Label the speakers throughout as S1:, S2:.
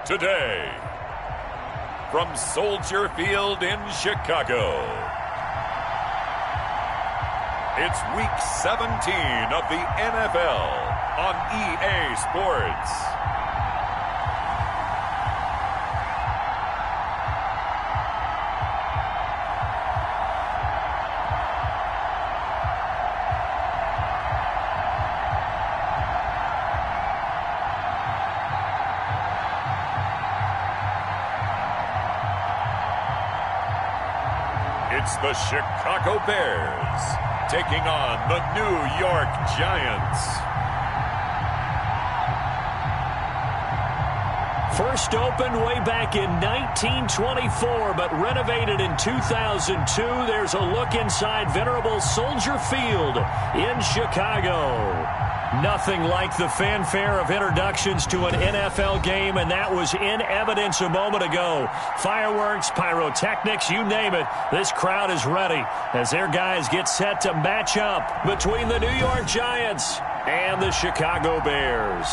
S1: today. From Soldier Field in Chicago, it's Week 17 of the NFL on EA Sports. It's the Chicago Bears taking on the New York Giants.
S2: First opened way back in 1924, but renovated in 2002. There's a look inside venerable Soldier Field in Chicago. Nothing like the fanfare of introductions to an NFL game, and that was in evidence a moment ago. Fireworks, pyrotechnics, you name it. This crowd is ready as their guys get set to match up between the New York Giants and the Chicago Bears.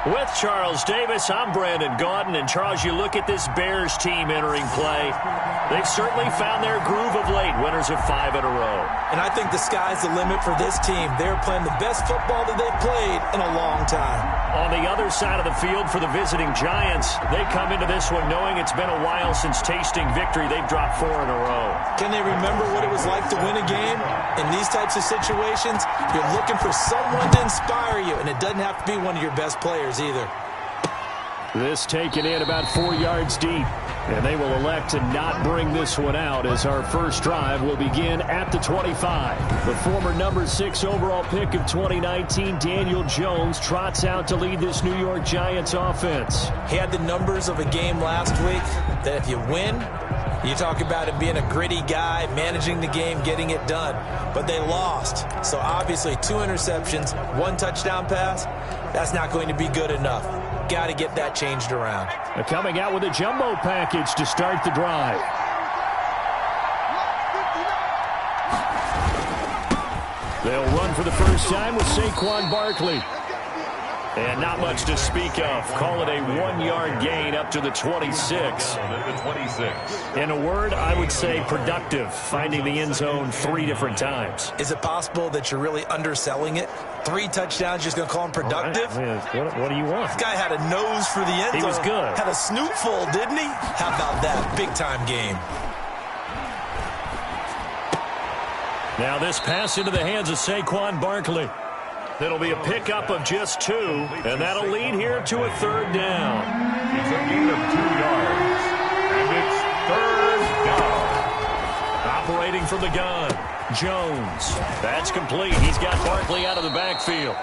S2: With Charles Davis, I'm Brandon Gaudin. And Charles, you look at this Bears team entering play. They've certainly found their groove of late, winners of 5 in a row.
S3: And I think the sky's the limit for this team. They're playing the best football that they've played in a long time.
S2: On the other side of the field for the visiting Giants, they come into this one knowing it's been a while since tasting victory. They've dropped 4 in a row.
S3: Can they remember what it was like to win a game? In these types of situations, you're looking for someone to inspire you, and it doesn't have to be one of your best players either.
S2: This taken in about 4 yards deep, and they will elect to not bring this one out as our first drive will begin at the 25. The former number 6 overall pick of 2019, Daniel Jones, trots out to lead this New York Giants offense.
S3: He had the numbers of a game last week that if you win, you talk about him being a gritty guy, managing the game, getting it done. But they lost. So obviously 2 interceptions, 1 touchdown pass, that's not going to be good enough. Got to get that changed around.
S2: They're coming out with a jumbo package to start the drive. They'll run for the first time with Saquon Barkley. And not much to speak of. Call it a 1-yard gain up to the 26. In a word, I would say productive, finding the end zone 3 different times.
S3: Is it possible that you're really underselling it? 3 touchdowns, just going to call him productive?
S2: What do you want?
S3: This guy had a nose for the end zone.
S2: He was good.
S3: Had a snootful, didn't he? How about that? Big-time game.
S2: Now this pass into the hands of Saquon Barkley. It'll be a pickup of just 2, and that'll lead here to a 3rd down.
S1: It's a gain of 2 yards, and it's 3rd down.
S2: Operating from the gun, Jones. That's complete. He's got Barkley out of the backfield.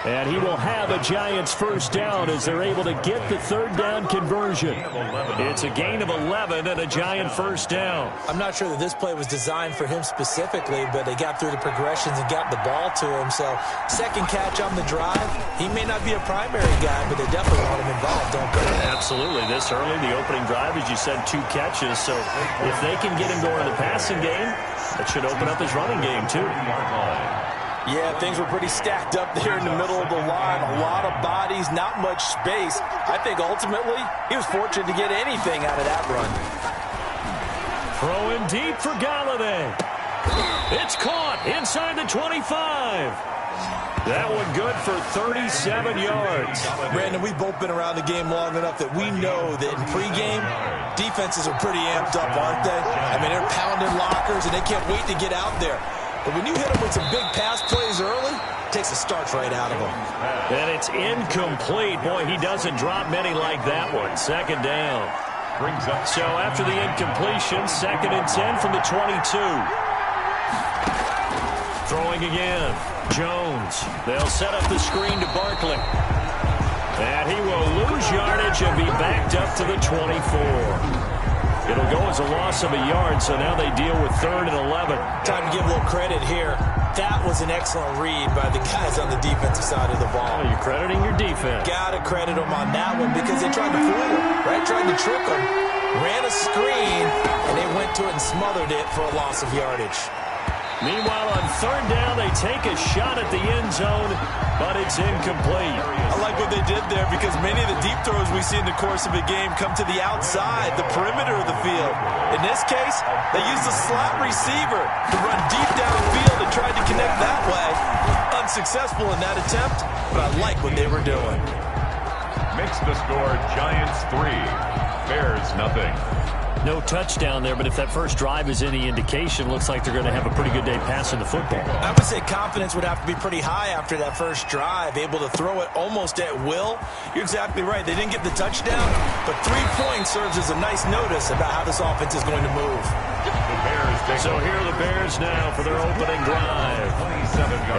S2: And he will have a Giants first down as they're able to get the 3rd down conversion. It's a gain of 11 and a Giant first down.
S3: I'm not sure that this play was designed for him specifically, but they got through the progressions and got the ball to him. So, second catch on the drive. He may not be a primary guy, but they definitely want him involved, don't they?
S2: Absolutely. This early, the opening drive, as you said, 2 catches. So, if they can get him going in the passing game, that should open up his running game, too.
S3: Yeah, things were pretty stacked up there in the middle of the line. A lot of bodies, not much space. I think ultimately he was fortunate to get anything out of that run.
S2: Throwing deep for Galladay. It's caught inside the 25. That one good for 37 yards.
S3: Brandon, we've both been around the game long enough that we know that in pregame, defenses are pretty amped up, aren't they? I mean, they're pounding lockers, and they can't wait to get out there. But when you hit him with some big pass plays early, it takes the starch right out of him.
S2: And it's incomplete. Boy, he doesn't drop many like that one. 2nd down. So after the incompletion, 2nd and 10 from the 22. Throwing again. Jones. They'll set up the screen to Barkley. And he will lose yardage and be backed up to the 24. It'll go as a loss of a yard, so now they deal with 3rd and 11.
S3: Time to give a little credit here. That was an excellent read by the guys on the defensive side of the ball.
S2: Oh, you're crediting your defense.
S3: Got to credit them on that one because they tried to fool him, right? Tried to trick him. Ran a screen, and they went to it and smothered it for a loss of yardage.
S2: Meanwhile, on third down, they take a shot at the end zone, but it's incomplete.
S3: I like what they did there because many of the deep throws we see in the course of a game come to the outside, the perimeter of the field. In this case, they used a slot receiver to run deep downfield and tried to connect that way. Unsuccessful in that attempt, but I like what they were doing.
S1: Makes the score Giants 3, Bears nothing.
S2: No touchdown there, but if that first drive is any indication, looks like they're going to have a pretty good day passing the football.
S3: I would say confidence would have to be pretty high after that first drive, able to throw it almost at will. You're exactly right. They didn't get the touchdown, but 3 points serves as a nice notice about how this offense is going to move.
S2: So here are the Bears now for their opening drive.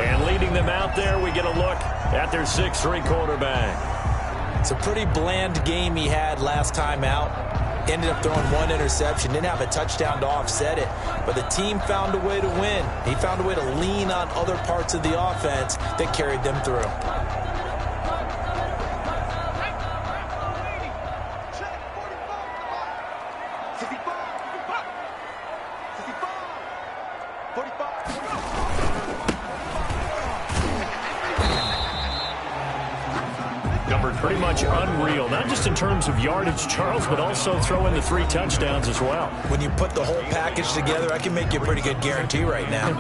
S2: And leading them out there, we get a look at their 6'3" quarterback.
S3: It's a pretty bland game he had last time out. Ended up throwing 1 interception. Didn't have a touchdown to offset it. But the team found a way to win. He found a way to lean on other parts of the offense that carried them through.
S2: Pretty much unreal, not just in terms of yardage, Charles, but also throw in the 3 touchdowns as well.
S3: When you put the whole package together, I can make you a pretty good guarantee right now.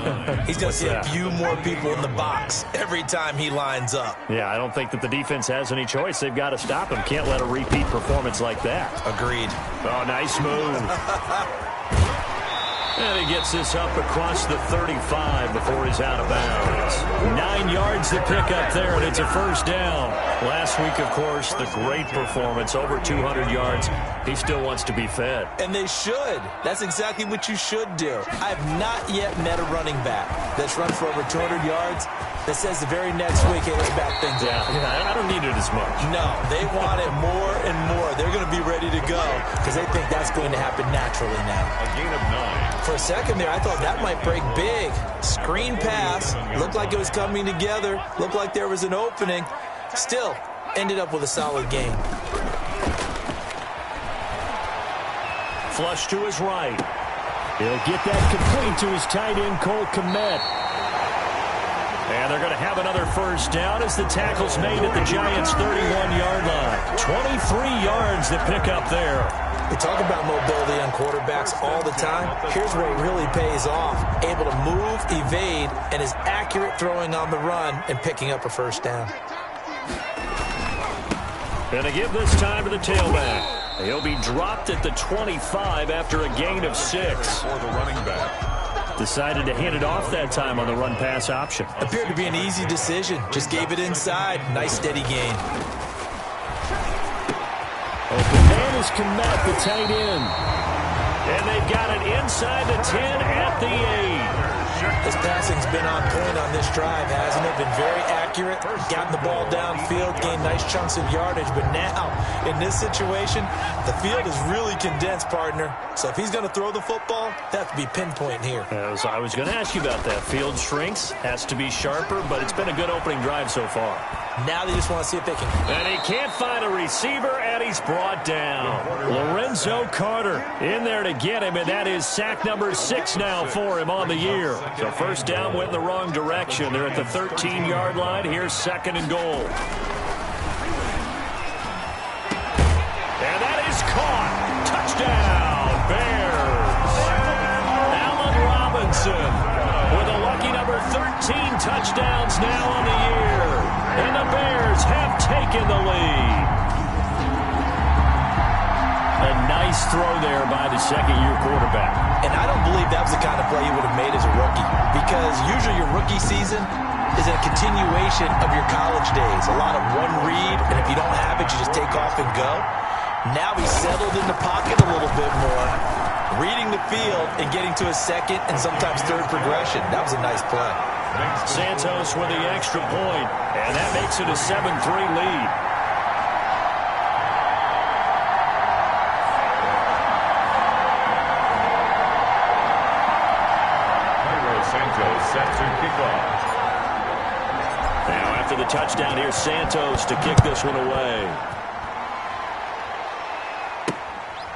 S3: He's going to see a few more people in the box every time he lines up.
S2: Yeah, I don't think that the defense has any choice. They've got to stop him. Can't let a repeat performance like that.
S3: Agreed.
S2: Oh, nice move. And he gets this up across the 35 before he's out of bounds. 9 yards to pick up there, and it's a first down. Last week, of course, the great performance, over 200 yards. He still wants to be fed.
S3: And they should. That's exactly what you should do. I have not yet met a running back that's run for over 200 yards that says the very next week, hey, let's back things up.
S2: Yeah, I don't need it as much.
S3: No, they want it more and more. They're going to be ready to go because they think that's going to happen naturally now.
S1: A gain of 9.
S3: For a second there, I thought that might break big. Screen pass. Looked like it was coming together. Looked like there was an opening. Still, ended up with a solid game.
S2: Flush to his right. He'll get that complete to his tight end, Cole Kmet. And they're going to have another first down as the tackle's made at the Giants' 31-yard line. 23 yards to pick up there.
S3: We talk about mobility on quarterbacks all the time. Here's where it really pays off. Able to move, evade, and is accurate throwing on the run and picking up a first down.
S2: Going to give this time to the tailback. He'll be dropped at the 25 after a gain of 6.
S1: For the running back.
S2: Decided to hand it off that time on the run-pass option.
S3: Appeared to be an easy decision. Just gave it inside. Nice steady gain.
S2: Open man is Kmet, the tight end. And they've got it inside the 10 at the 8.
S3: This passing's been on point on this drive, hasn't it? Been very accurate, gotten the ball downfield, gained nice chunks of yardage. But now, in this situation, the field is really condensed, partner. So if he's going to throw the football, that has to be pinpoint here.
S2: I was going to ask you about that. Field shrinks, has to be sharper, but it's been a good opening drive so far.
S3: Now they just want to see if they can.
S2: And he can't find a receiver, and he's brought down. Lorenzo Carter in there to get him, and that is sack number 6 now for him on the year. So first down went in the wrong direction. They're at the 13-yard line. Here's 2nd and goal. And that is caught. Touchdown, Bears. Allen Robinson with a lucky number 13 touchdowns now on the year. And the Bears have taken the lead. A nice throw there by the second-year quarterback.
S3: And I don't believe that was the kind of play he would have made as a rookie. Because usually your rookie season is a continuation of your college days. A lot of one read, and if you don't have it, you just take off and go. Now he's settled in the pocket a little bit more, reading the field and getting to a second and sometimes third progression. That was a nice play.
S2: Santos with the extra point, and that makes it a 7-3 lead.
S1: Santos set to kick off.
S2: Now after the touchdown, here's Santos to kick this one away.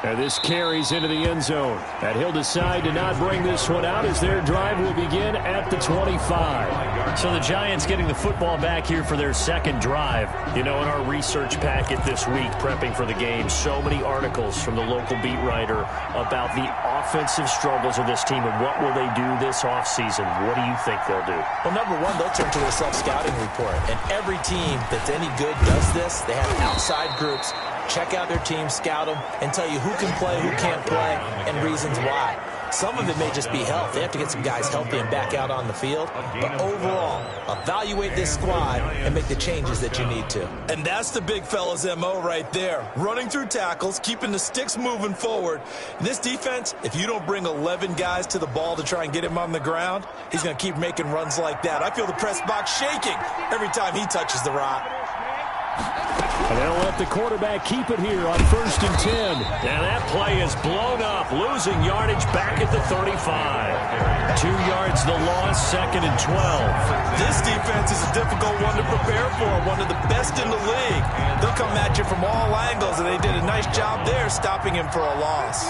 S2: And this carries into the end zone. And he'll decide to not bring this one out as their drive will begin at the 25.
S4: So the Giants getting the football back here for their second drive.
S2: You know, in our research packet this week, prepping for the game, so many articles from the local beat writer about the offensive struggles of this team and what will they do this offseason. What do you think they'll do?
S3: Well, number one, they'll turn to their self-scouting report. And every team that's any good does this. They have outside groups. Check out their team, scout them, and tell you who can play, who can't play, and reasons why. Some of it may just be health. They have to get some guys healthy and back out on the field. But overall, evaluate this squad and make the changes that you need to. And that's the big fella's MO right there. Running through tackles, keeping the sticks moving forward. In this defense, if you don't bring 11 guys to the ball to try and get him on the ground, he's going to keep making runs like that. I feel the press box shaking every time he touches the rock.
S2: And they'll let the quarterback keep it here on 1st and 10.
S4: And that play is blown up, losing yardage back at the 35.
S2: 2 yards the loss, 2nd and 12.
S3: This defense is a difficult one to prepare for, one of the best in the league. They'll come at you from all angles, and they did a nice job there stopping him for a loss.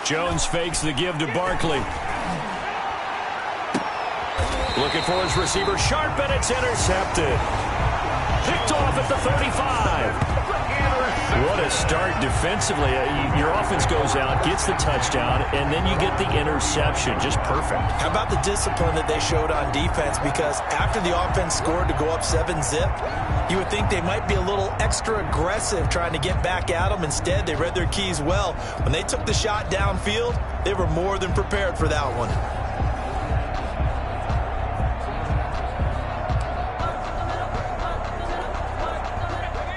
S2: Jones fakes the give to Barkley. Looking for his receiver, sharp, and it's intercepted. Picked off at the 35. What a start defensively. Your offense goes out, gets the touchdown, and then you get the interception. Just perfect.
S3: How about the discipline that they showed on defense? Because after the offense scored to go up 7-zip, you would think they might be a little extra aggressive trying to get back at them. Instead, they read their keys well. When they took the shot downfield, they were more than prepared for that one.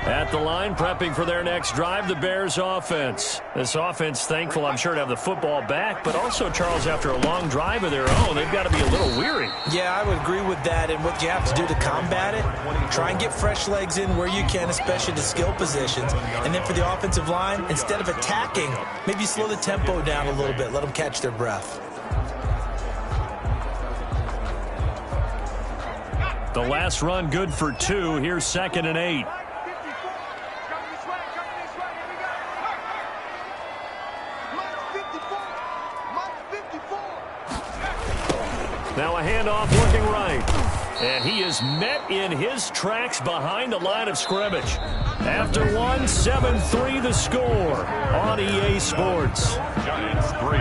S2: At the line, prepping for their next drive, the Bears offense. This offense, thankful, I'm sure, to have the football back, but also, Charles, after a long drive of their own, they've got to be a little weary.
S3: Yeah, I would agree with that, and what you have to do to combat it, try and get fresh legs in where you can, especially the skill positions. And then for the offensive line, instead of attacking, maybe slow the tempo down a little bit, let them catch their breath.
S2: The last run good for 2. Here's 2nd and 8. Now a handoff looking right. And he is met in his tracks behind the line of scrimmage. After 1, 7-3 the score on EA Sports.
S1: Giants 3.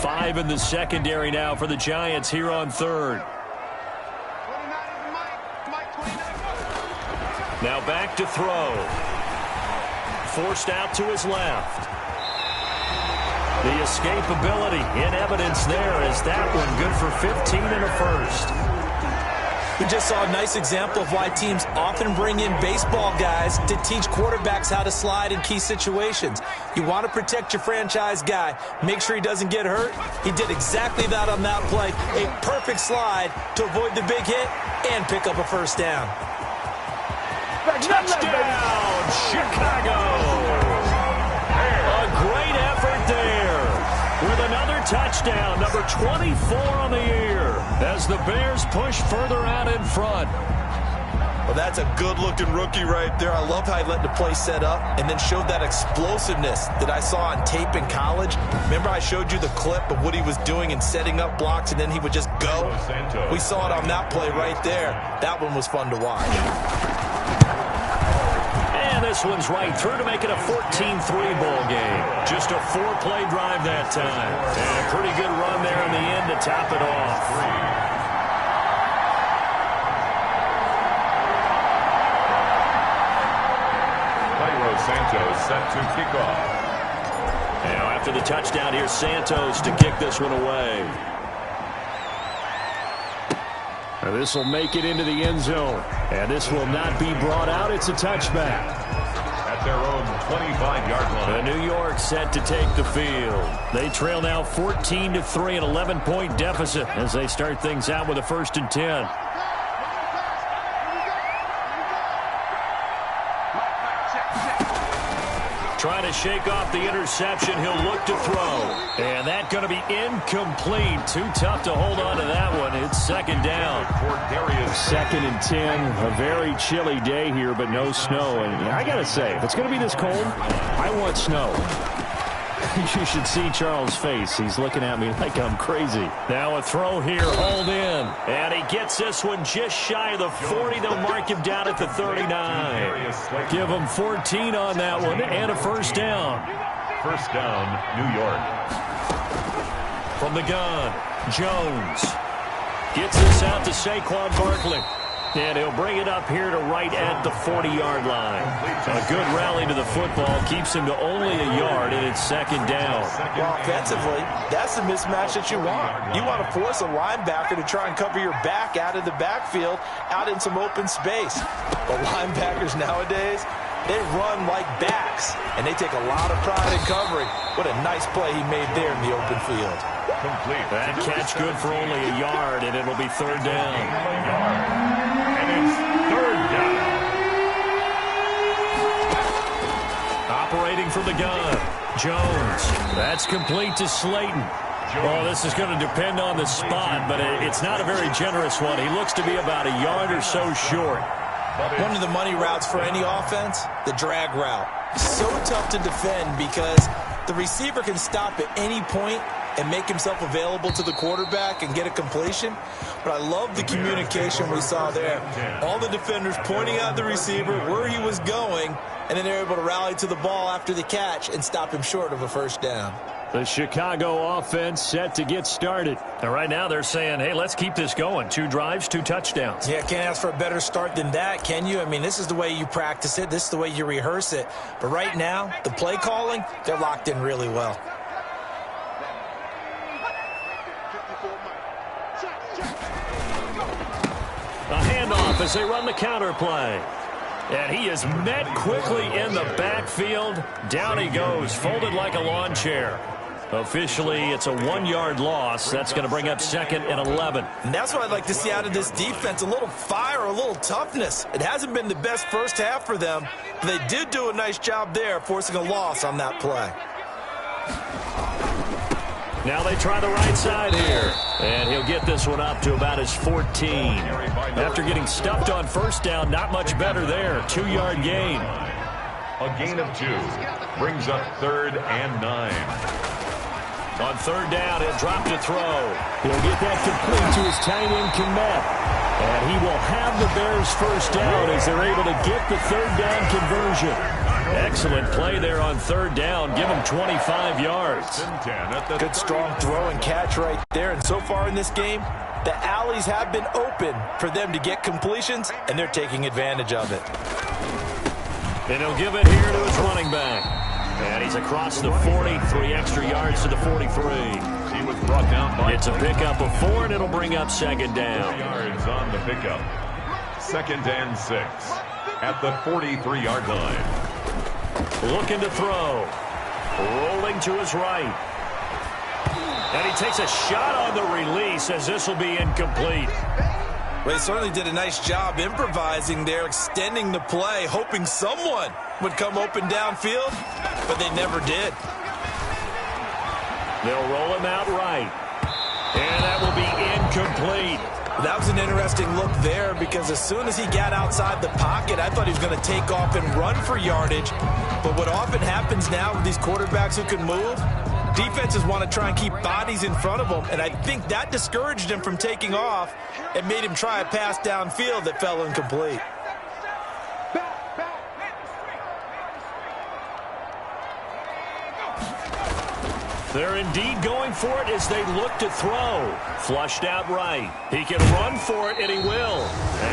S2: Five in the secondary now for the Giants here on 3rd. Now back to throw. Forced out to his left. The escapability in evidence there as that one good for 15 and a first.
S3: We just saw a nice example of why teams often bring in baseball guys to teach quarterbacks how to slide in key situations. You want to protect your franchise guy. Make sure he doesn't get hurt. He did exactly that on that play. A perfect slide to avoid the big hit and pick up a first down.
S2: Touchdown, Chicago! A great effort there with another touchdown, number 24 on the year, as the Bears push further out in front.
S3: Well, that's a good-looking rookie right there. I love how he let the play set up and then showed that explosiveness that I saw on tape in college. Remember I showed you the clip of what he was doing and setting up blocks, and then he would just go? We saw it on that play right there. That one was fun to watch.
S2: And this one's right through to make it a 14-3 ball game. Just a 4-play drive that time. And a pretty good run there in the end to top it off.
S1: Santos set to kick off.
S2: Now after the touchdown, here's Santos to kick this one away. Now this will make it into the end zone. And this will not be brought out. It's a touchback.
S1: At their own 25-yard line.
S2: The New York set to take the field. They trail now 14-3, an 11-point deficit as they start things out with a 1st and 10. Trying to shake off the interception. He'll look to throw. that going to be incomplete. Too tough to hold on to that one. It's second down.
S4: Second and 10. A very chilly day here, but no snow. And I got to say, if it's going to be this cold, I want snow. You should see Charles' face. He's looking at me like I'm crazy.
S2: Now a throw here, hold in. And he gets this one just shy of the 40. They'll mark him down at the 39. Give him 14 on that one and a first down.
S1: First down, New York.
S2: From the gun, Jones gets this out to Saquon Barkley. And he'll bring it up here to right at the 40-yard line. A good rally to the football keeps him to only a yard, and it's second down.
S3: Well, offensively, that's the mismatch that you want. You want to force a linebacker to try and cover your back out of the backfield, out in some open space. But linebackers nowadays, they run like backs, and they take a lot of pride in covering. What a nice play he made there in the open field.
S1: Complete.
S2: That catch good for only a yard, and it'll be third down.
S1: And it's third down.
S2: Operating from the gun, Jones. That's complete to Slayton. Well, this is going to depend on the spot, but it's not a very generous one. He looks to be about a yard or so short.
S3: One of the money routes for any offense, the drag route. So tough to defend because the receiver can stop at any point and make himself available to the quarterback and get a completion. But I love the communication we saw there. All the defenders pointing out the receiver where he was going, and then they're able to rally to the ball after the catch and stop him short of a first down.
S2: The Chicago offense set to get started. And right now they're saying, hey, let's keep this going. 2 drives, 2 touchdowns.
S3: Yeah, can't ask for a better start than that, can you? I mean, this is the way you practice it. This is the way you rehearse it. But right now, the play calling, they're locked in really well.
S2: A handoff as they run the counter play. And he is met quickly in the backfield. Down he goes, folded like a lawn chair. Officially, it's a 1-yard loss. That's going to bring up second and 11.
S3: And that's what I'd like to see out of this defense, a little fire, a little toughness. It hasn't been the best first half for them, but they did do a nice job there, forcing a loss on that play.
S2: Now they try the right side here. And he'll get this one up to about his 14. After getting stuffed on first down, not much better there. 2-yard gain.
S1: A gain of 2 brings up third and 9.
S2: On third down, he'll drop to throw. He'll get that complete to his tight end, Kmet. And he will have the Bears first down as they're able to get the third down conversion. Excellent play there on third down. Give him 25 yards.
S3: Good strong throw and catch right there. And so far in this game, the alleys have been open for them to get completions, and they're taking advantage of it.
S2: And he'll give it here to his running back. And he's across the 40, 3 extra yards to the 43.
S1: He was brought down by
S2: It's a pickup of 4, and it'll bring up second down.
S1: yards on the pickup. Second and 6 at the 43-yard line.
S2: Looking to throw. Rolling to his right. And he takes a shot on the release as this will be incomplete.
S3: Well, he certainly did a nice job improvising there, extending the play, hoping someone would come open downfield, but they never did.
S2: They'll roll him out right. And that will be incomplete.
S3: That was an interesting look there because as soon as he got outside the pocket, I thought he was going to take off and run for yardage. But what often happens now with these quarterbacks who can move, defenses want to try and keep bodies in front of them, and I think that discouraged him from taking off and made him try a pass downfield that fell incomplete.
S2: They're indeed going for it as they look to throw. Flushed out right. He can run for it, and he will.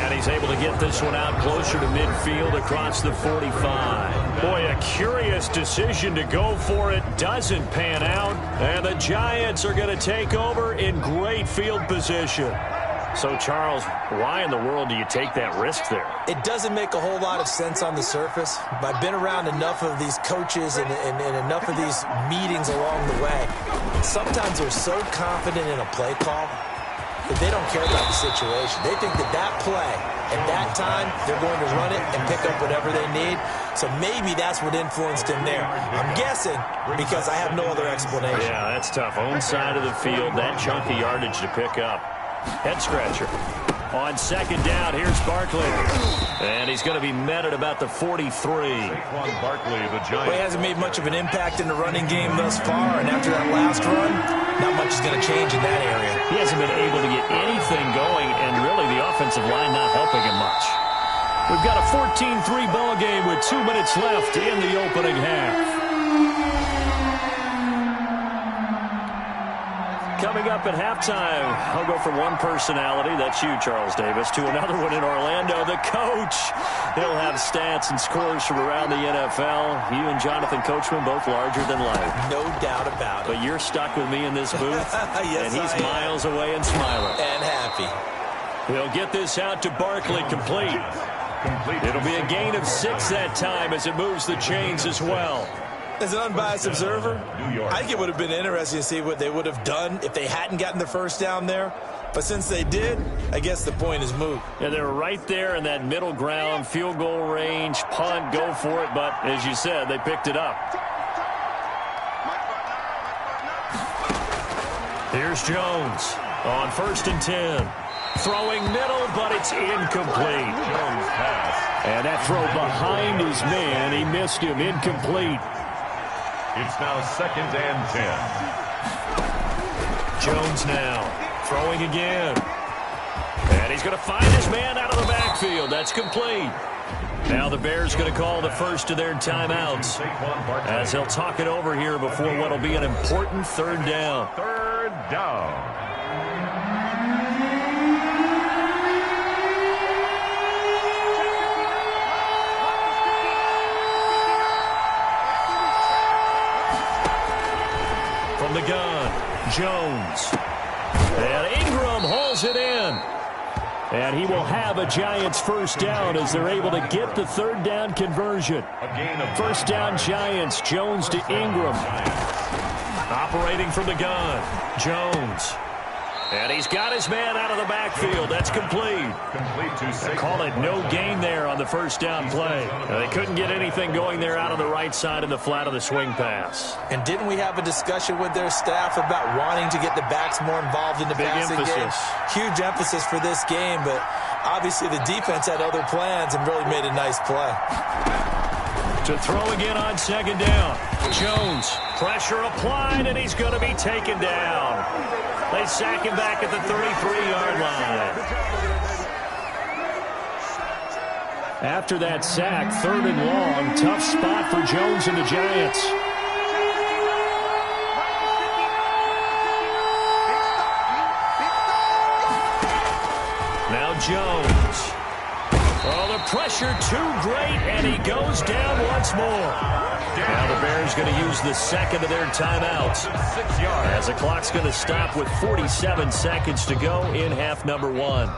S2: And he's able to get this one out closer to midfield across the 45. Boy, a curious decision to go for it. Doesn't pan out. And the Giants are going to take over in great field position. So, Charles, why in the world do you take that risk there?
S3: It doesn't make a whole lot of sense on the surface. But I've been around enough of these coaches and enough of these meetings along the way. Sometimes they're so confident in a play call, that they don't care about the situation. They think that that play, at that time, they're going to run it and pick up whatever they need. So maybe that's what influenced him there. I'm guessing because I have no other explanation.
S2: Yeah, that's tough. Own side of the field, that chunk of yardage to pick up. Head scratcher. On second down, here's Barkley. And he's going to be met at about the 43.
S1: Barkley, the Giant.
S3: Well, he hasn't made much of an impact in the running game thus far, and after that last run, not much is going to change in that area.
S2: He hasn't been able to get anything going, and really the offensive line not helping him much. We've got a 14-3 ball game with 2 minutes left in the opening half. Coming up at halftime, I'll go from one personality, that's you, Charles Davis, to another one in Orlando, the coach. He'll have stats and scores from around the NFL. You and Jonathan Coachman both larger than life.
S3: No doubt about it.
S2: But you're stuck with me in this booth,
S3: yes,
S2: and he's miles away and smiling.
S3: And happy.
S2: He'll get this out to Barkley, complete. It'll be a gain of 6 that time as it moves the chains as well.
S3: As an unbiased observer, I think it would have been interesting to see what they would have done if they hadn't gotten the first down there. But since they did, I guess the point is moot.
S2: Yeah, they were right there in that middle ground, field goal range, punt, go for it. But as you said, they picked it up. Here's Jones on 1st and 10. Throwing middle, but it's incomplete.
S1: Jones pass.
S2: And that throw behind his man, he missed him, incomplete.
S1: It's now 2nd and 10.
S2: Jones now throwing again. And he's going to find his man out of the backfield. That's complete. Now the Bears going to call the first of their timeouts as they'll talk it over here before what will be an important 3rd down.
S1: 3rd down.
S2: From the gun, Jones. And Ingram hauls it in. And he will have a Giants first down as they're able to get the 3rd down conversion. First down Giants, Jones to Ingram. Operating from the gun, Jones. And he's got his man out of the backfield. That's complete. They call it no gain there on the first down play. They couldn't get anything going there out on the right side in the flat of the swing pass.
S3: And didn't we have a discussion with their staff about wanting to get the backs more involved in the passing game? Huge emphasis for this game, but obviously the defense had other plans and really made a nice play.
S2: To throw again on 2nd down. Jones, pressure applied, and he's going to be taken down. They sack him back at the 33-yard line. After that sack, 3rd and long, tough spot for Jones and the Giants. Now Jones. Oh, the pressure too great, and he goes down once more. Now the Bears going to use the 2nd of their timeouts as the clock's going to stop with 47 seconds to go in half number 1.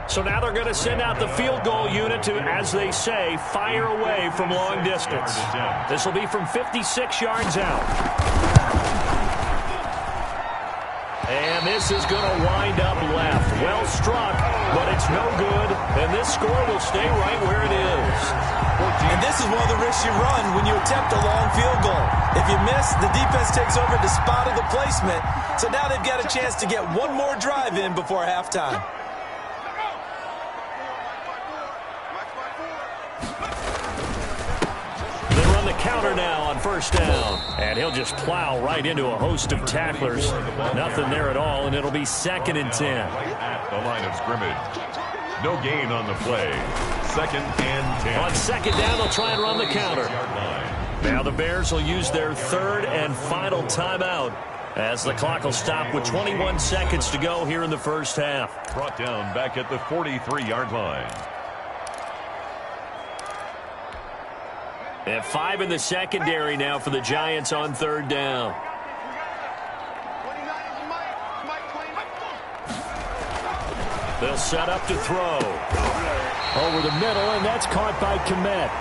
S2: So now they're going to send out the field goal unit to, as they say, fire away from long distance. This will be from 56 yards out. And this is going to wind up left. Well struck, but it's no good. And this score will stay right where it is.
S3: And this is one of the risks you run when you attempt a long field goal. If you miss, the defense takes over the spot of the placement. So now they've got a chance to get one more drive in before halftime.
S2: Counter now on 1st down. And he'll just plow right into a host of tacklers. Nothing there at all, and it'll be 2nd and 10.
S1: At the line of scrimmage. No gain on the play. 2nd and 10.
S2: On 2nd down, they'll try and run the counter. Now the Bears will use their 3rd and final timeout as the clock will stop with 21 seconds to go here in the first half.
S1: Brought down back at the 43-yard line.
S2: And 5 in the secondary now for the Giants on 3rd down. They'll set up to throw. Over the middle, and that's caught by Kmet.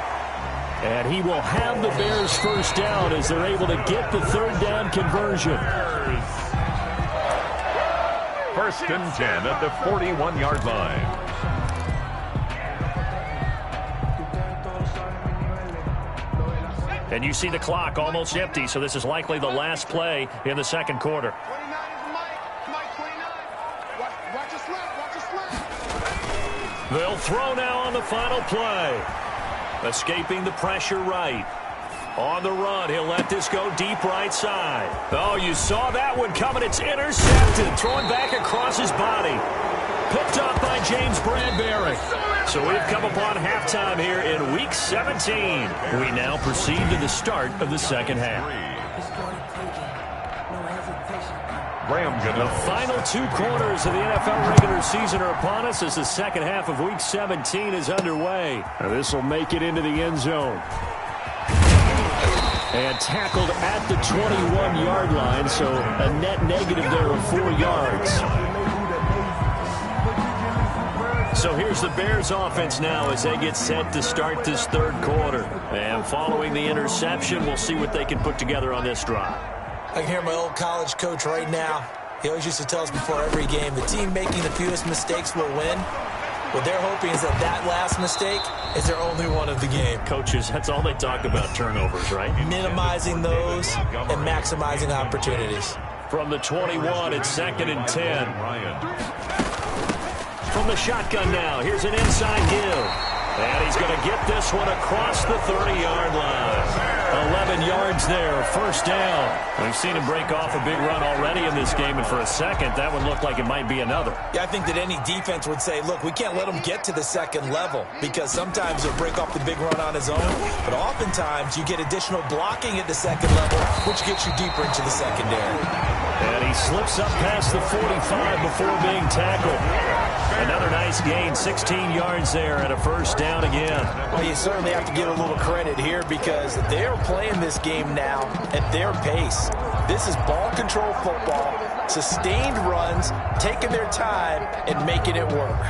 S2: And he will have the Bears first down as they're able to get the third down conversion.
S1: First and 10 at the 41-yard line.
S2: And you see the clock almost empty, so this is likely the last play in the second quarter. They'll throw now on the final play. Escaping the pressure right. On the run, he'll let this go deep right side. Oh, you saw that one coming. It's intercepted. Thrown back across his body. Picked off by James Bradbury. So we've come upon halftime here in Week 17. We now proceed to the start of the second half.
S1: The
S2: final two quarters of the NFL regular season are upon us as the second half of Week 17 is underway.
S4: This will make it into the end zone.
S2: And tackled at the 21-yard line, so a net negative there of 4 yards. So here's the Bears offense now as they get set to start this third quarter. And following the interception, we'll see what they can put together on this drive.
S3: I can hear my old college coach right now. He always used to tell us before every game, the team making the fewest mistakes will win. What they're hoping is that that last mistake is their only one of the game.
S2: Coaches, that's all they talk about, turnovers, right?
S3: Minimizing those and maximizing opportunities.
S2: From the 21, it's 2nd and 10. From the shotgun now, here's an inside give. And he's going to get this one across the 30-yard line. 11 yards there, first down. We've seen him break off a big run already in this game, and for a second, that one looked like it might be another.
S3: Yeah, I think that any defense would say, look, we can't let him get to the second level, because sometimes he'll break off the big run on his own, but oftentimes you get additional blocking at the second level, which gets you deeper into the secondary.
S2: And he slips up past the 45 before being tackled. Another nice gain, 16 yards there, and a first down again.
S3: Well, you certainly have to give a little credit here because they're playing this game now at their pace. This is ball control football, sustained runs, taking their time, and making it work.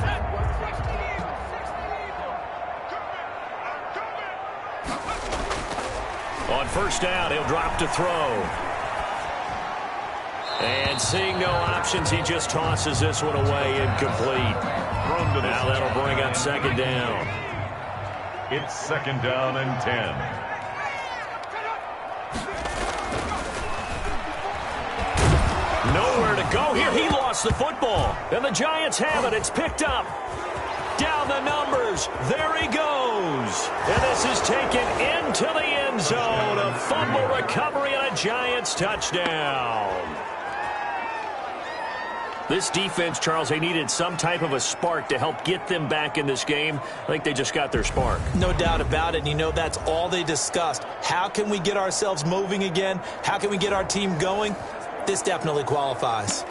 S2: On first down, he'll drop to throw. And seeing no options, he just tosses this one away, incomplete. Now that'll bring up second down.
S1: It's 2nd down and 10.
S2: Nowhere to go here. He lost the football. And the Giants have it. It's picked up. Down the numbers. There he goes. And this is taken into the end zone. A fumble recovery and a Giants touchdown. This defense, Charles, they needed some type of a spark to help get them back in this game. I think they just got their spark.
S3: No doubt about it. And you know, that's all they discussed. How can we get ourselves moving again? How can we get our team going? This definitely qualifies.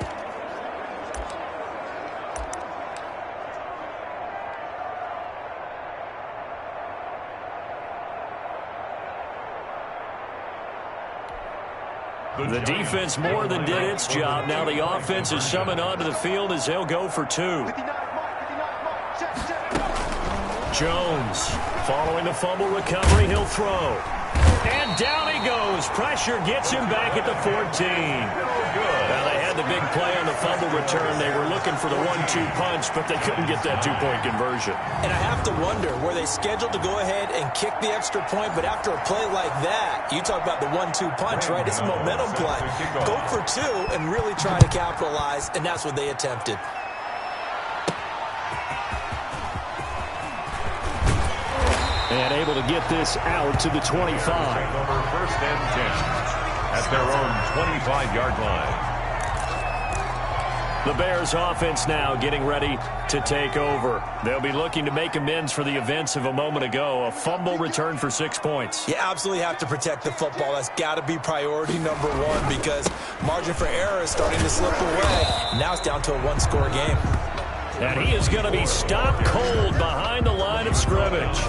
S2: The defense more than did its job. Now the offense is summoned onto the field as they'll go for 2. Jones, following the fumble recovery, he'll throw. And down he goes. Pressure gets him back at the 14. Now they had the big play on the fumble return. They were looking for the 1-2 punch, but they couldn't get that 2-point conversion.
S3: And I have to wonder, were they scheduled to go ahead and kick the extra point, but after a play like that, you talk about the 1-2 punch, right? It's a momentum play. Go for 2 and really try to capitalize, and that's what they attempted.
S4: And able to get this out to the 25.
S1: First and 10 at their own 25-yard line.
S2: The Bears offense now getting ready to take over. They'll be looking to make amends for the events of a moment ago. A fumble return for 6 points.
S3: You absolutely have to protect the football. That's got to be priority number 1 because margin for error is starting to slip away. Now it's down to a 1-score game.
S2: And he is going to be stopped cold behind the line of scrimmage.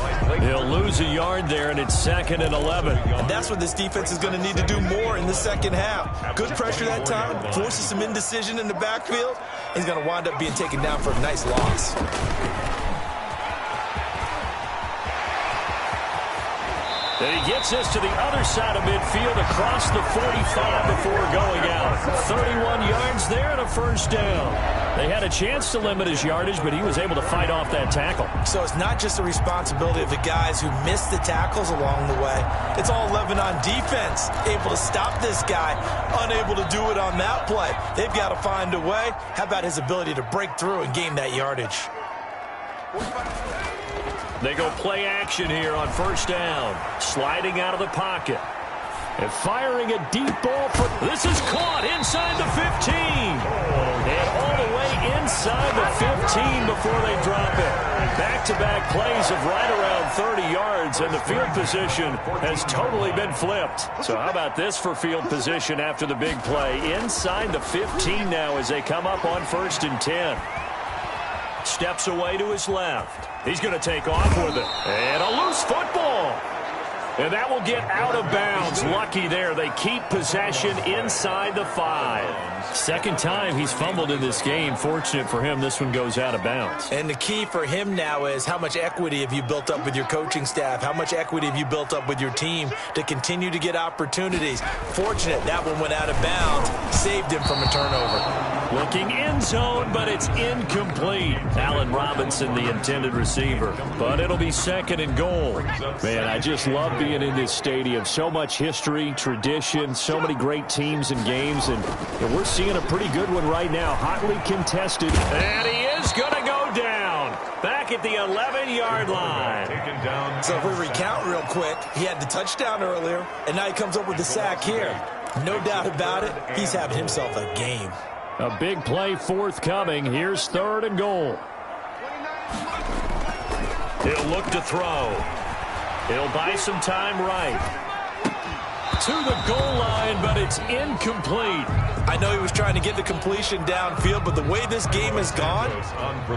S2: He'll lose a yard there, and it's 2nd and 11.
S3: And that's what this defense is going to need to do more in the second half. Good pressure that time, forces some indecision in the backfield. He's going to wind up being taken down for a nice loss.
S2: And he gets this to the other side of midfield across the 45 before going out. 31 yards there and a first down. They had a chance to limit his yardage, but he was able to fight off that tackle.
S3: So it's not just the responsibility of the guys who missed the tackles along the way. It's all 11 on defense, able to stop this guy, unable to do it on that play. They've got to find a way. How about his ability to break through and gain that yardage?
S2: They go play action here on first down. Sliding out of the pocket. And firing a deep ball. This is caught inside the 15. And all the way inside the 15 before they drop it. Back-to-back plays of right around 30 yards, and the field position has totally been flipped. So how about this for field position after the big play? Inside the 15 now as they come up on 1st and 10. Steps away to his left. He's going to take off with it. And a loose football. And that will get out of bounds. Lucky there. They keep possession inside the 5. Second time he's fumbled in this game. Fortunate for him, this one goes out of bounds.
S3: And the key for him now is how much equity have you built up with your coaching staff? How much equity have you built up with your team to continue to get opportunities? Fortunate that one went out of bounds. Saved him from a turnover.
S2: Looking end zone, but it's incomplete. Allen Robinson, the intended receiver. But it'll be 2nd and goal.
S4: Man, I just love being in this stadium. So much history, tradition, so many great teams and games, and we're seeing a pretty good one right now. Hotly contested.
S2: And he is going to go down. Back at the 11-yard line.
S3: So if we recount real quick, he had the touchdown earlier, and now he comes up with the sack here. No doubt about it, he's having himself a game.
S2: A big play forthcoming. Here's 3rd and goal. He'll look to throw. He'll buy some time right. To the goal line, but it's incomplete.
S3: I know he was trying to get the completion downfield, but the way this game has gone,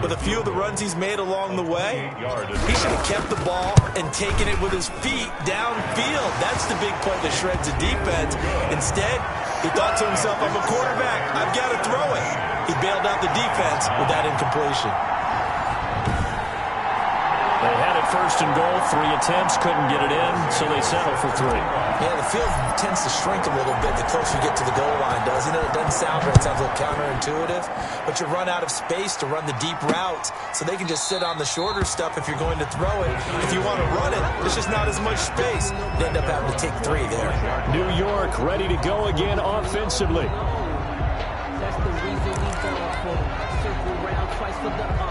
S3: with a few of the runs he's made along the way, he should have kept the ball and taken it with his feet downfield. That's the big play that shreds the defense. Instead, he thought to himself, I'm a quarterback. I've got to throw it. He bailed out the defense with that incompletion.
S2: They had it 1st and goal. 3 attempts, couldn't get it in, so they settle for 3.
S3: Yeah, the field tends to shrink a little bit the closer you get to the goal line, doesn't it? It doesn't sound right. It sounds a little counterintuitive. But you run out of space to run the deep routes, so they can just sit on the shorter stuff if you're going to throw it. If you want to run it, there's just not as much space. You end up having to take 3 there.
S4: New York ready to go again offensively.
S5: That's the reason we go for circle round twice for the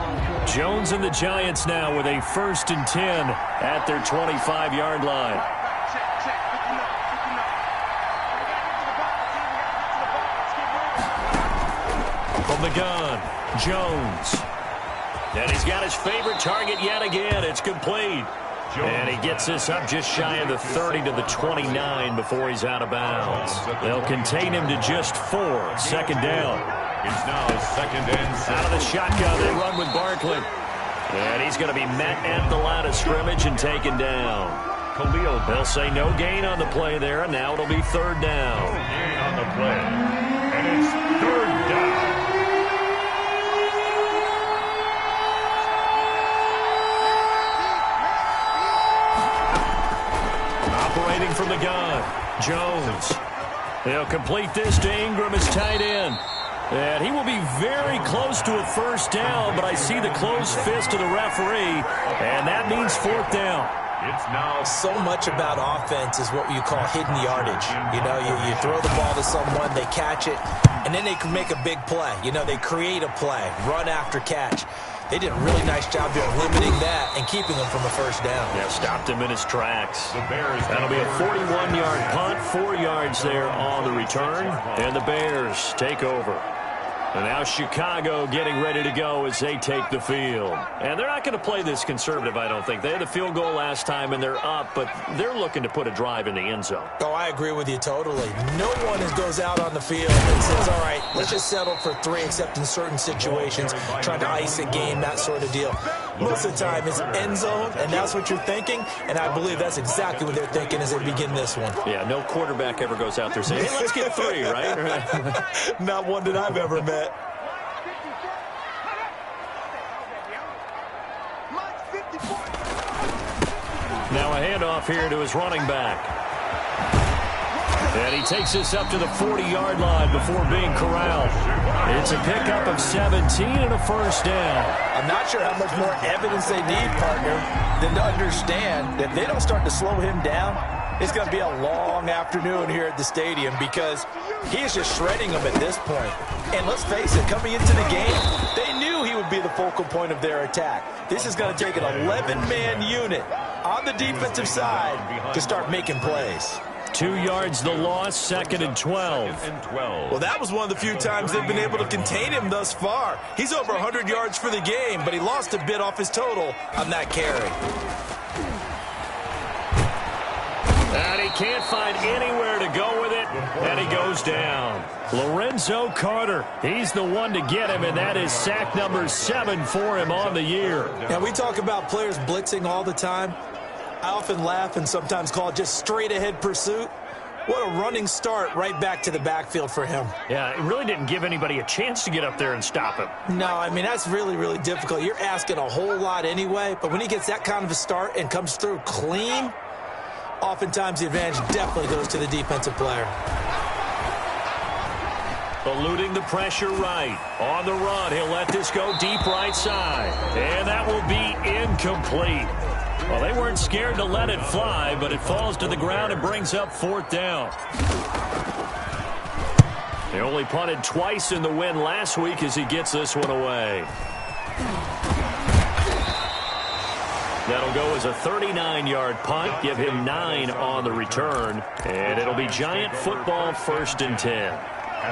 S2: Jones and the Giants now with a 1st and 10 at their 25-yard line. From the gun, Jones. And he's got his favorite target yet again. It's complete. And he gets this up just shy of the 30 to the 29 before he's out of bounds. They'll contain him to just 4. 2nd down.
S1: It's now 2nd and 7.
S2: Out of the shotgun, they run with Barkley. And he's going to be met at the line of scrimmage and taken down.
S1: Khalil.
S2: They'll say no gain on the play there, and now it'll be 3rd down.
S1: Gain on the play. And it's 3rd down.
S2: Operating from the gun, Jones. They'll complete this to Ingram as tight end. And he will be very close to a 1st down, but I see the closed fist of the referee, and that means 4th down.
S3: It's now so much about offense is what you call hidden yardage. You know, you throw the ball to someone, they catch it, and then they can make a big play. You know, they create a play, run after catch. They did a really nice job there limiting that and keeping him from a 1st down.
S2: Yeah, stopped him in his tracks. That'll be a 41-yard punt, 4 yards there on the return, and the Bears take over. And now Chicago getting ready to go as they take the field. And they're not going to play this conservative, I don't think. They had the field goal last time, and they're up, but they're looking to put a drive in the end zone.
S3: Oh, I agree with you totally. No one goes out on the field and says, all right, let's just settle for 3, except in certain situations, trying to ice a game, that sort of deal. Most of the time, it's end zone, and that's what you're thinking, and I believe that's exactly what they're thinking as they begin this one.
S2: Yeah, no quarterback ever goes out there saying, hey, let's get 3, right?
S3: Not one that I've ever met.
S2: Now a handoff here to his running back. And he takes this up to the 40-yard line before being corralled. It's a pickup of 17 and a first down.
S3: I'm not sure how much more evidence they need, partner, than to understand that if they don't start to slow him down, it's going to be a long afternoon here at the stadium because he is just shredding them at this point. And let's face it, coming into the game, they knew he would be the focal point of their attack. This is going to take an 11-man unit on the defensive side to start making plays.
S2: 2 yards the loss, 2nd and 12.
S3: Well, that was one of the few times they've been able to contain him thus far. He's over 100 yards for the game, but he lost a bit off his total on that carry.
S2: And he can't find anywhere to go with it, and he goes down. Lorenzo Carter, he's the one to get him, and that is sack number 7 for him on the year.
S3: Now, we talk about players blitzing all the time. I often laugh and sometimes call it just straight-ahead pursuit. What a running start right back to the backfield for him.
S2: Yeah, it really didn't give anybody a chance to get up there and stop him.
S3: No, I mean, that's really, really difficult. You're asking a whole lot anyway, but when he gets that kind of a start and comes through clean, oftentimes the advantage definitely goes to the defensive player.
S2: Eluding the pressure right. On the run, he'll let this go deep right side. And that will be incomplete. Well, they weren't scared to let it fly, but it falls to the ground and brings up 4th down. They only punted twice in the win last week as he gets this one away. That'll go as a 39-yard punt, give him 9 on the return, and it'll be Giant football 1st and 10.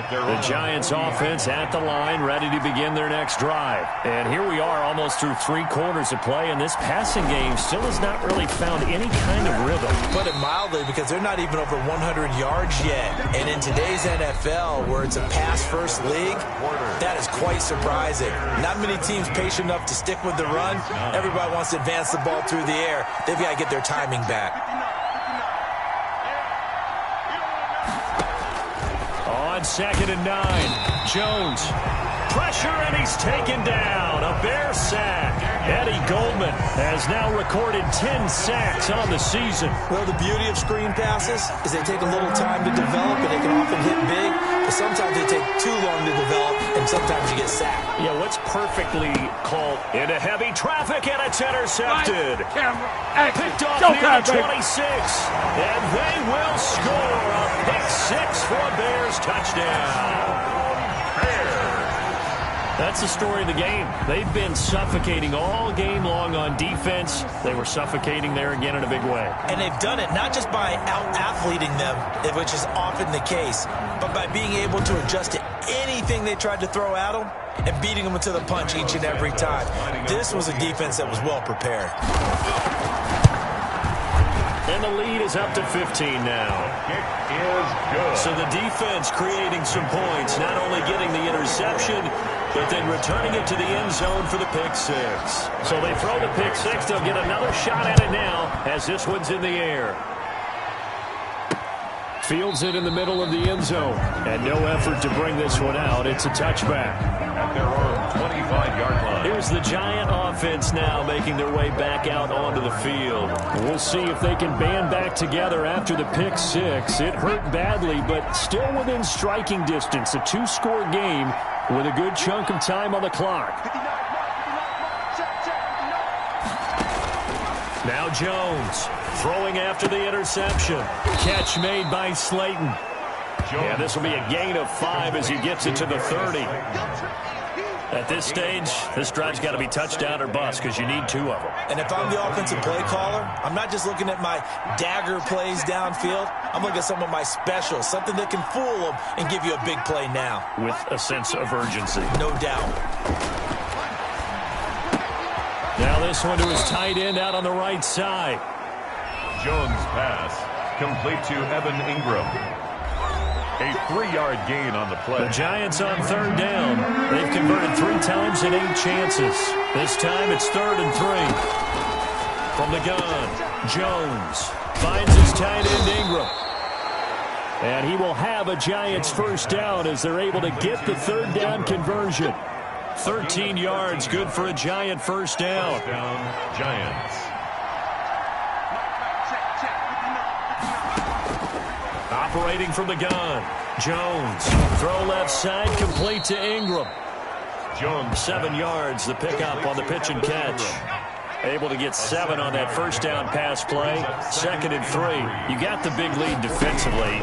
S2: The Giants offense at the line, ready to begin their next drive. And here we are almost through 3 quarters of play, and this passing game still has not really found any kind of rhythm.
S3: Put it mildly, because they're not even over 100 yards yet. And in today's NFL, where it's a pass-first league, that is quite surprising. Not many teams patient enough to stick with the run. Everybody wants to advance the ball through the air. They've got to get their timing back.
S2: On 2nd and 9, Jones. Pressure, and he's taken down. A Bear sack. Eddie Goldman has now recorded 10 sacks on the season.
S3: Well, the beauty of screen passes is they take a little time to develop, and they can often hit big, but sometimes they take too long to develop, and sometimes you get sacked.
S2: Yeah, what's perfectly called into heavy traffic, and it's intercepted. Picked off near the 26, and they will score a pick 6 for a Bears touchdown. That's the story of the game. They've been suffocating all game long on defense. They were suffocating there again in a big way.
S3: And they've done it not just by out-athleting them, which is often the case, but by being able to adjust to anything they tried to throw at them and beating them to the punch each and every time. This was a defense that was well prepared.
S2: And the lead is up to 15 now.
S1: Kick is good.
S2: So the defense creating some points, not only getting the interception, but then returning it to the end zone for the pick 6. So they throw the pick 6. They'll get another shot at it now as this one's in the air. Fields it in the middle of the end zone. And no effort to bring this one out. It's a touchback.
S1: At their own 25-yard line.
S2: Here's the Giant offense now making their way back out onto the field. We'll see if they can band back together after the pick 6. It hurt badly, but still within striking distance. A 2-score game with a good chunk of time on the clock. Now Jones throwing after the interception. Catch made by Slayton. Yeah, this will be a gain of 5 as he gets it to the 30. At this stage, this drive's got to be touchdown or bust because you need 2 of them.
S3: And if I'm the offensive play caller, I'm not just looking at my dagger plays downfield. I'm looking at some of my specials, something that can fool them and give you a big play now.
S2: With a sense of urgency.
S3: No doubt.
S2: Now this one to his tight end out on the right side.
S1: Jones' pass complete to Evan Ingram. A 3-yard gain on the play.
S2: The Giants on 3rd down. They've converted 3 times in 8 chances. This time it's 3rd and 3. From the gun, Jones finds his tight end Ingram. And he will have a Giants 1st down as they're able to get the 3rd down conversion. 13 yards, good for a Giant 1st down.
S1: Giants.
S2: operating from the gun. Jones, throw left side, complete to Ingram.
S1: Jones,
S2: 7 yards, the pickup on the pitch and catch. Able to get 7 on that first down pass play. 2nd and 3. You got the big lead defensively.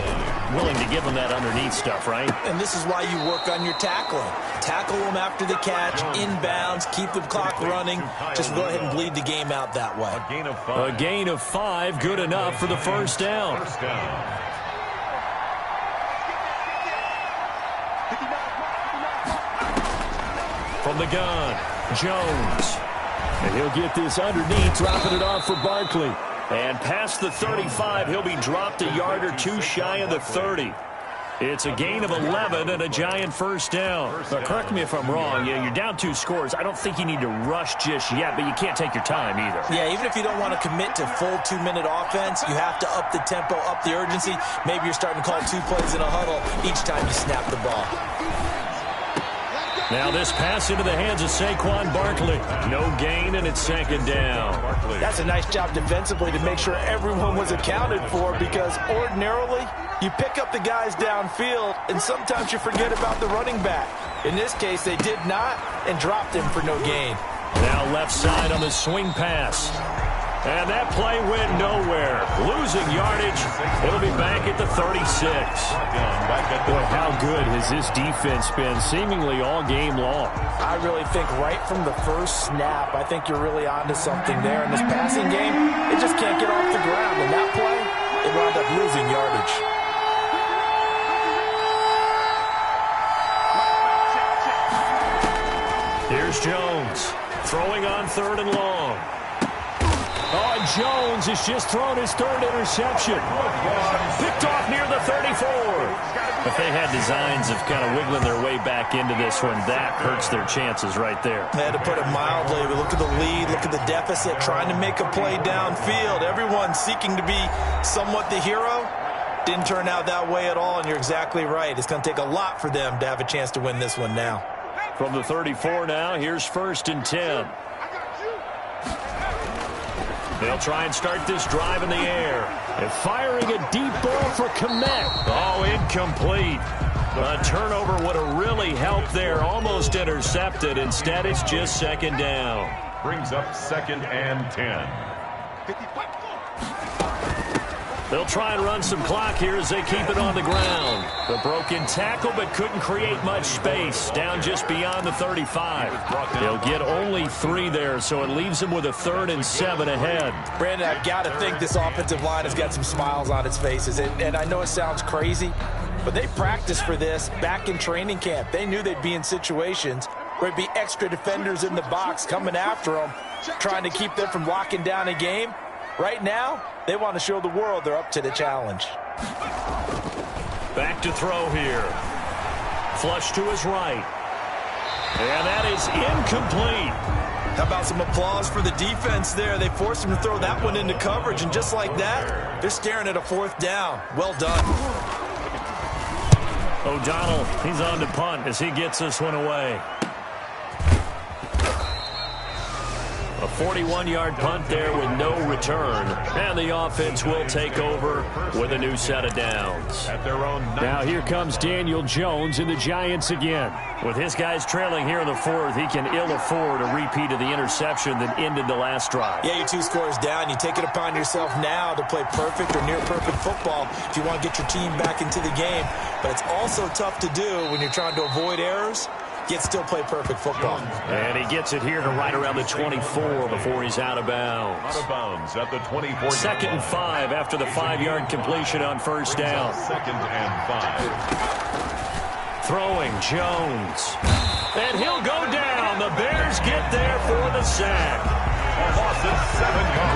S2: Willing to give them that underneath stuff, right?
S3: And this is why you work on your tackling. Tackle them after the catch, inbounds, keep the clock running. Just go ahead and bleed the game out that way.
S2: A gain of 5, good enough for the first down. From the gun, Jones.
S4: And he'll get this underneath, dropping it off for Barkley.
S2: And past the 35, he'll be dropped a yard or 2 shy of the 30. It's a gain of 11 and a giant first down.
S4: But correct me if I'm wrong. You're down 2 scores. I don't think you need to rush just yet, but you can't take your time either.
S3: Yeah, even if you don't want to commit to full 2-minute offense, you have to up the tempo, up the urgency. Maybe you're starting to call 2 plays in a huddle each time you snap the ball.
S2: Now this pass into the hands of Saquon Barkley. No gain, and it's 2nd down.
S3: That's a nice job defensively to make sure everyone was accounted for, because ordinarily you pick up the guys downfield and sometimes you forget about the running back. In this case, they did not and dropped him for no gain.
S2: Now left side on the swing pass. And that play went nowhere. Losing yardage. It'll be back at the 36.
S4: Boy, how good has this defense been seemingly all game long?
S3: I really think right from the first snap, I think you're really onto something there. In this passing game, it just can't get off the ground. And that play, it wound up losing yardage.
S2: Here's Jones. Throwing on 3rd and long.
S4: Oh, and Jones has just thrown his 3rd interception.
S2: Picked off near the 34. If they had designs of kind of wiggling their way back into this one, that hurts their chances right there.
S3: They had to put it mildly, but look at the lead, look at the deficit, trying to make a play downfield. Everyone seeking to be somewhat the hero. Didn't turn out that way at all, and you're exactly right. It's going to take a lot for them to have a chance to win this one now.
S2: From the 34 now, here's 1st and 10. They'll try and start this drive in the air.
S4: And firing a deep ball for Komet.
S2: Oh, incomplete. A turnover would have really helped there. Almost intercepted. Instead, it's just 2nd down.
S1: Brings up 2nd and 10.
S2: They'll try and run some clock here as they keep it on the ground. The broken tackle, but couldn't create much space. Down just beyond the 35. They'll get only 3 there, so it leaves them with a 3rd and 7 ahead.
S3: Brandon, I've got to think this offensive line has got some smiles on its faces. And I know it sounds crazy, but they practiced for this back in training camp. They knew they'd be in situations where there'd be extra defenders in the box coming after them, trying to keep them from locking down a game. Right now, they want to show the world they're up to the challenge.
S2: Back to throw here. Flush to his right. And that is incomplete.
S3: How about some applause for the defense there? They forced him to throw that one into coverage, and just like that, they're staring at a 4th down. Well done.
S2: O'Donnell, he's on to punt as he gets this one away. A 41-yard punt there with no return. And the offense will take over with a new set of downs.
S1: At their own.
S4: Now here comes Daniel Jones and the Giants again.
S2: With his guys trailing here in the 4th, he can ill afford a repeat of the interception that ended the last drive.
S3: Yeah, you're 2 scores down. You take it upon yourself now to play perfect or near perfect football if you want to get your team back into the game. But it's also tough to do when you're trying to avoid errors, yet still play perfect football.
S2: And he gets it here to right around the 24 before he's out of bounds.
S1: Out of bounds at the 24.
S2: 2nd and 5 after the 5-yard completion on 1st down.
S1: 2nd and 5.
S2: Throwing Jones. And he'll go down. The Bears get there for the sack.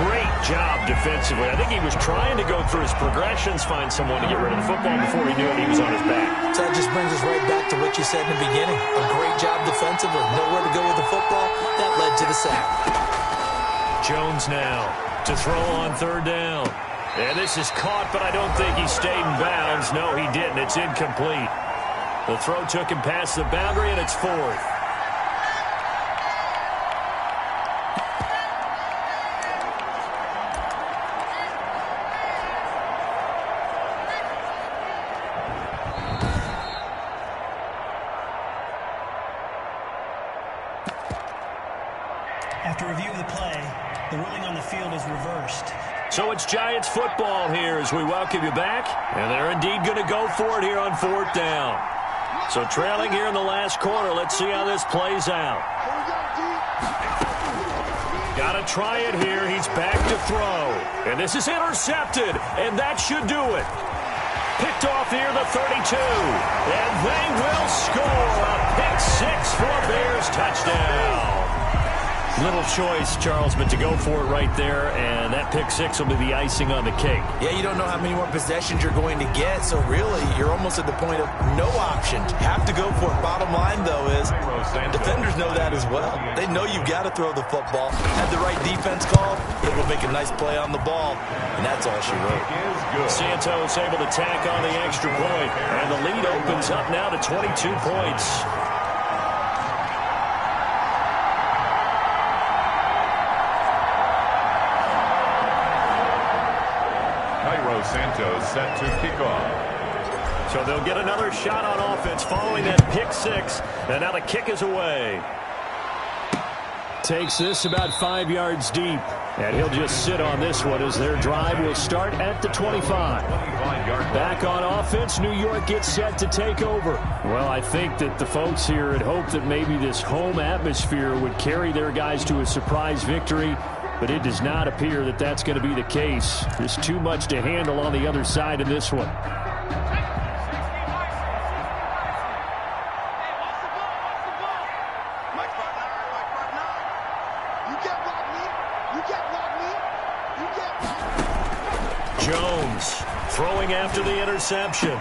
S2: Great job defensively. I think he was trying to go through his progressions, find someone to get rid of the football. Before he knew it, he was on his back.
S3: So that just brings us right back to what you said in the beginning. A great job defensively. Nowhere to go with the football. That led to the sack.
S2: Jones now to throw on 3rd down. And this is caught, but I don't think he stayed in bounds. No, he didn't. It's incomplete. The throw took him past the boundary, and it's 4th.
S6: After review of the play, the ruling on the field is reversed.
S2: So it's Giants football here as we welcome you back. And they're indeed going to go for it here on 4th down. So trailing here in the last quarter. Let's see how this plays out. Got to try it here. He's back to throw. And this is intercepted. And that should do it. Picked off here, the 32. And they will score a pick six for a Bears touchdown. Little choice, Charles, but to go for it right there, and that pick six will be the icing on the cake.
S3: Yeah, you don't know how many more possessions you're going to get, so really you're almost at the point of no options. Have to go for it. Bottom line, though, is defenders know that as well. They know you've got to throw the football. Have the right defense call, it will make a nice play on the ball, and that's all she wrote.
S2: Santos able to tack on the extra point, and the lead opens up now to 22 points.
S1: Santos set to kick off.
S2: So they'll get another shot on offense following that pick six. And now the kick is away.
S4: Takes this about 5 yards deep. And he'll just sit on this one as their drive will start at the 25. Back on offense, New York gets set to take over. Well, I think that the folks here had hoped that maybe this home atmosphere would carry their guys to a surprise victory. But it does not appear that that's going to be the case. There's too much to handle on the other side of this one.
S2: Jones throwing after the interception.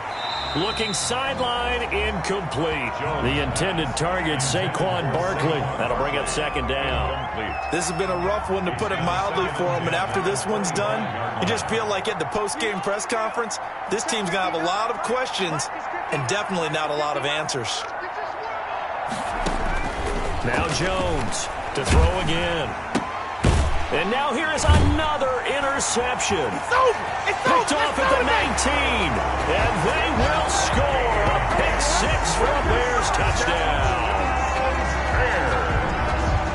S2: Looking sideline, incomplete. The intended target, Saquon Barkley. That'll bring up 2nd down.
S3: This has been a rough one, to put it mildly, for him. And after this one's done, you just feel like at the post-game press conference, this team's going to have a lot of questions and definitely not a lot of answers.
S2: Now Jones to throw again. And now here is another interception. Picked off at the 19. And they will score a pick six for a Bears touchdown.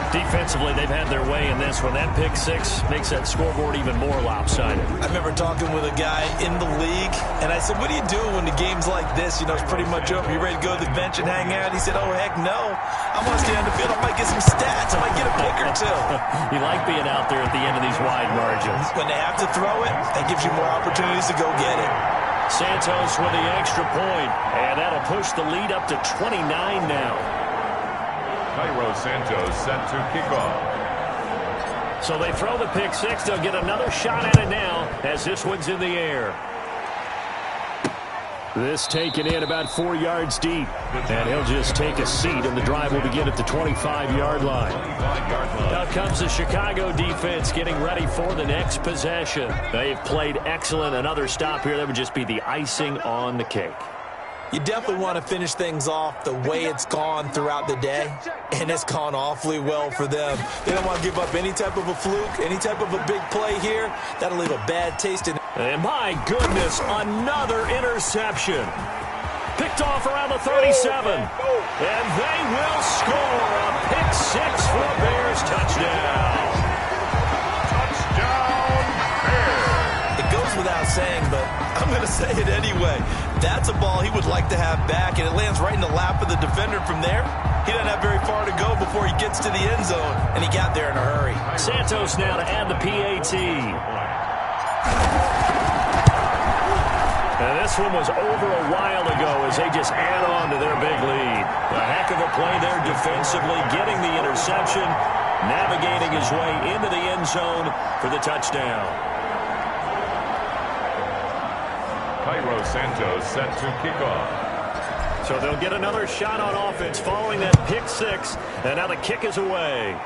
S2: Defensively, they've had their way in this one. That pick six makes that scoreboard even more lopsided.
S3: I remember talking with a guy in the league, and I said, what do you do when the game's like this? You know, it's pretty much over. You ready to go to the bench and hang out? He said, oh, heck no. I want to stay on the field. I might get some stats. I might get a pick or two.
S2: You like being out there at the end of these wide margins.
S3: When they have to throw it, that gives you more opportunities to go get it.
S2: Santos with the extra point, and that'll push the lead up to 29 now.
S1: Santos set to kick off.
S2: So they throw the pick six. They'll get another shot at it now as this one's in the air.
S4: This taken in about 4 yards deep. And he'll just take a seat, and the drive will begin at the 25-yard line.
S2: Now comes the Chicago defense getting ready for the next possession. They've played excellent. Another stop here, that would just be the icing on the cake.
S3: You definitely want to finish things off the way it's gone throughout the day, and it's gone awfully well for them. They don't want to give up any type of a fluke, any type of a big play here. That'll leave a bad taste in it.
S2: And my goodness, another interception. Picked off around the 37. And they will score a pick six for a Bears touchdown.
S1: Touchdown, Bears.
S3: It goes without saying, but I'm going to say it anyway. That's a ball he would like to have back, and it lands right in the lap of the defender from there. He doesn't have very far to go before he gets to the end zone, and he got there in a hurry.
S2: Santos now to add the PAT. And this one was over a while ago as they just add on to their big lead. A heck of a play there defensively, getting the interception, navigating his way into the end zone for the touchdown.
S1: Santos set to kick off.
S2: So they'll get another shot on offense following that pick six, and now the kick is away.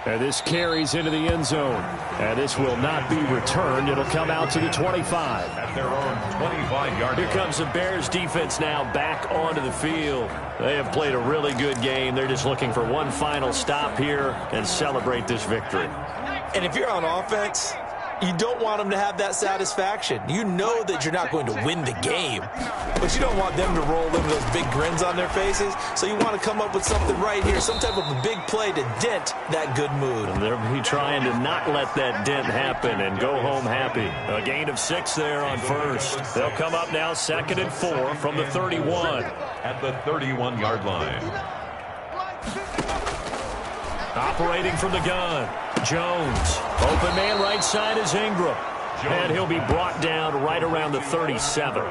S4: And this carries into the end zone. And this will not be returned. It'll come out to the 25.
S1: At their own 25-yard line.
S2: Here comes the Bears defense now back onto the field. They have played a really good game. They're just looking for one final stop here and celebrate this victory.
S3: And if you're on offense, You don't want them to have that satisfaction. You know that you're not going to win the game, but you don't want them to roll in with those big grins on their faces. So you want to come up with something right here, some type of a big play to dent that good mood.
S2: And they'll be trying to not let that dent happen and go home happy. A gain of 6 there on first. They'll come up now 2nd and 4 from the 31.
S1: At the 31-yard line.
S2: Operating from the gun, Jones. Open man right side is Ingram. And he'll be brought down right around the 37.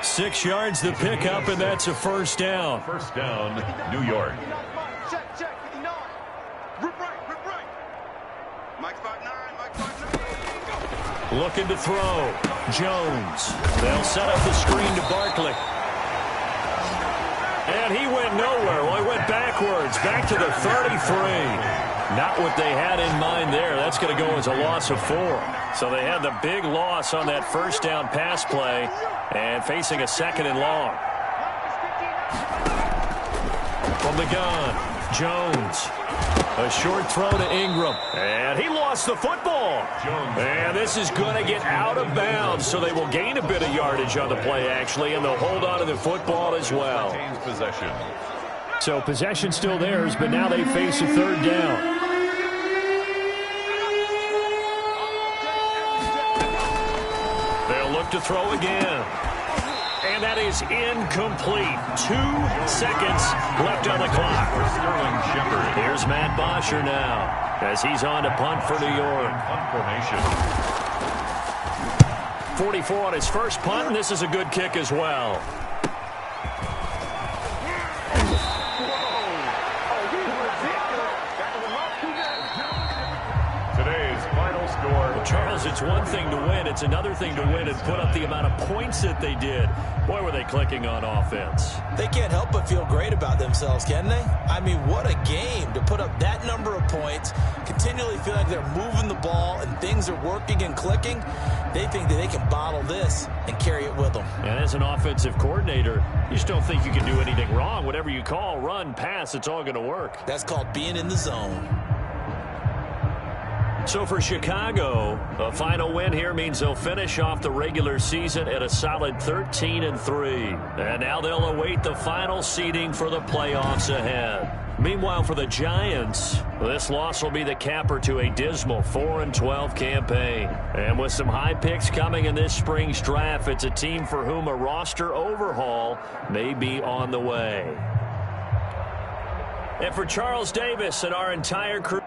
S2: 6 yards the pickup, and that's a first down.
S1: First down, New York.
S7: Check, 59. Rip right. Mike 5'9",
S2: Looking to throw, Jones. They'll set up the screen to Barkley. And he went nowhere. Well, he went backwards, back to the 33. Not what they had in mind there. That's going to go as a loss of 4. So they had the big loss on that first down pass play and facing a 2nd and long. From the gun, Jones. A short throw to Ingram. And he lost the football. And this is going to get out of bounds, so they will gain a bit of yardage on the play, actually, and they'll hold on to the football as well.
S1: Possession.
S4: So possession still theirs, but now they face a 3rd down.
S2: They'll look to throw again. And that is incomplete. 2 seconds left on the clock.
S1: Sterling Shepard.
S2: Here's Matt Bosher now as he's on to punt for New York.
S1: Punt formation.
S2: 44 on his first punt, and this is a good kick as well.
S1: Today's final score.
S2: Well, Charles, it's one thing to win. It's another thing to win and put up the amount of points that they did. Boy, were they clicking on offense.
S3: They can't help but feel great about themselves, can they? I mean, what a game to put up that number of points, continually feel like they're moving the ball and things are working and clicking. They think that they can bottle this and carry it with them.
S2: And as an offensive coordinator, you just don't think you can do anything wrong. Whatever you call, run, pass, it's all going to work.
S3: That's called being in the zone.
S2: So for Chicago, a final win here means they'll finish off the regular season at a solid 13-3. And now they'll await the final seeding for the playoffs ahead. Meanwhile, for the Giants, this loss will be the capper to a dismal 4-12 campaign. And with some high picks coming in this spring's draft, it's a team for whom a roster overhaul may be on the way. And for Charles Davis and our entire crew,